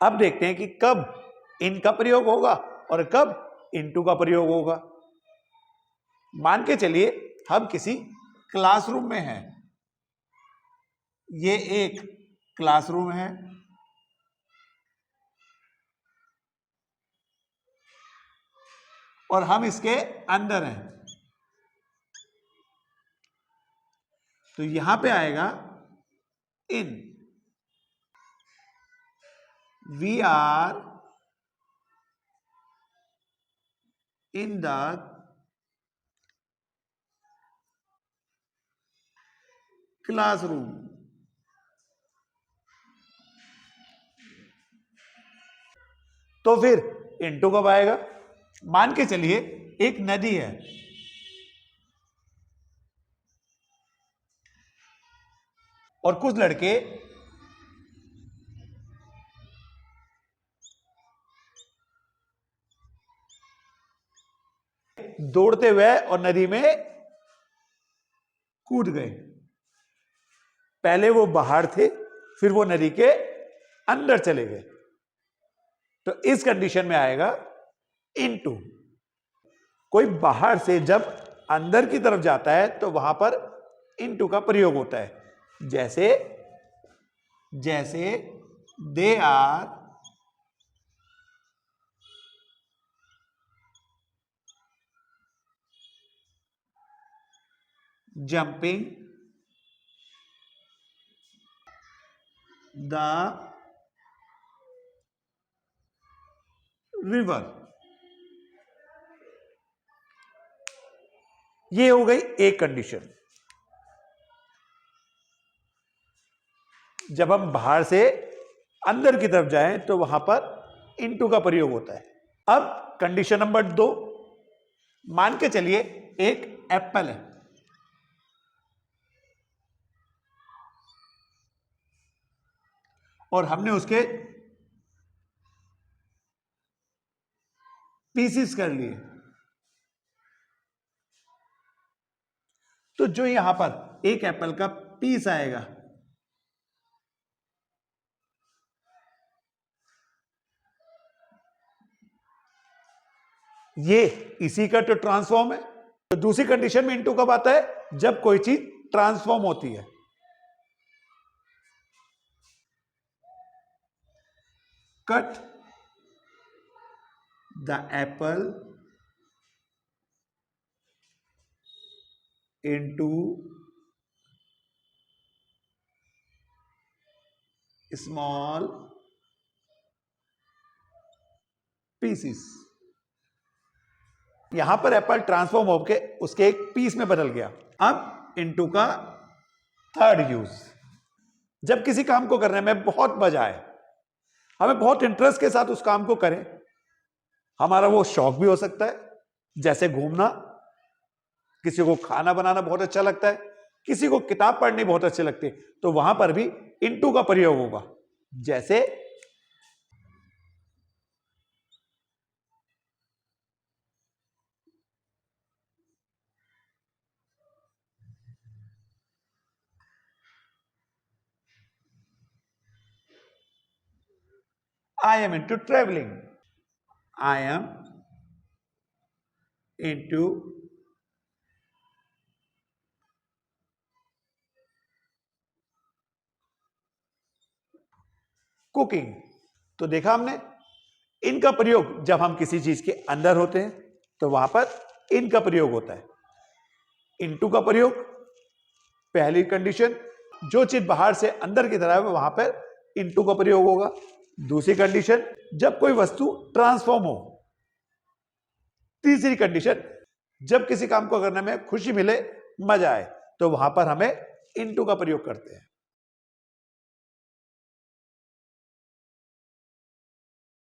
अब देखते हैं कि कब इन का प्रयोग होगा और कब इनटू का प्रयोग होगा। मान के चलिए हम किसी क्लासरूम में हैं, ये एक क्लासरूम है और हम इसके अंदर हैं, तो यहां पे आएगा in. We are in the classroom. तो फिर इनटू कब आएगा? मान के चलिए एक नदी है और कुछ लड़के दौड़ते हुए और नदी में कूद गए। पहले वो बाहर थे, फिर वो नदी के अंदर चले गए, तो इस कंडीशन में आएगा इनटू। कोई बाहर से जब अंदर की तरफ जाता है तो वहां पर इनटू का प्रयोग होता है। जैसे जैसे they are jumping the river. ये हो गई एक कंडीशन। जब हम बाहर से अंदर की तरफ जाएं तो वहां पर इनटू का प्रयोग होता है। अब कंडीशन नंबर 2, मान के चलिए एक एप्पल है और हमने उसके पीसीस कर लिए, तो जो यहां पर एक एप्पल का पीस आएगा ये इसी का तो ट्रांसफॉर्म है। तो दूसरी कंडीशन में इनटू कब आता है? जब कोई चीज ट्रांसफॉर्म होती है। Cut the apple into small pieces. यहां पर एप्पल ट्रांसफॉर्म होकर उसके एक पीस में बदल गया। अब इनटू का थर्ड यूज, जब किसी काम को करने में बहुत मजा आए, हमें बहुत इंटरेस्ट के साथ उस काम को करें, हमारा वो शौक भी हो सकता है, जैसे घूमना, किसी को खाना बनाना बहुत अच्छा लगता है, किसी को किताब पढ़नी बहुत अच्छी लगती है, तो वहां पर भी इनटू का प्रयोग होगा। जैसे I am into traveling. I am into cooking. तो देखा हमने इनका प्रयोग जब हम किसी चीज के अंदर होते हैं तो वहां पर इनका प्रयोग होता है। इनटू का प्रयोग पहली कंडीशन, जो चीज बाहर से अंदर की तरफ है वहां पर इनटू का प्रयोग होगा। दूसरी कंडीशन, जब कोई वस्तु ट्रांसफॉर्म हो। तीसरी कंडीशन, जब किसी काम को करने में खुशी मिले, मजा आए, तो वहां पर हमें इनटू का प्रयोग करते हैं।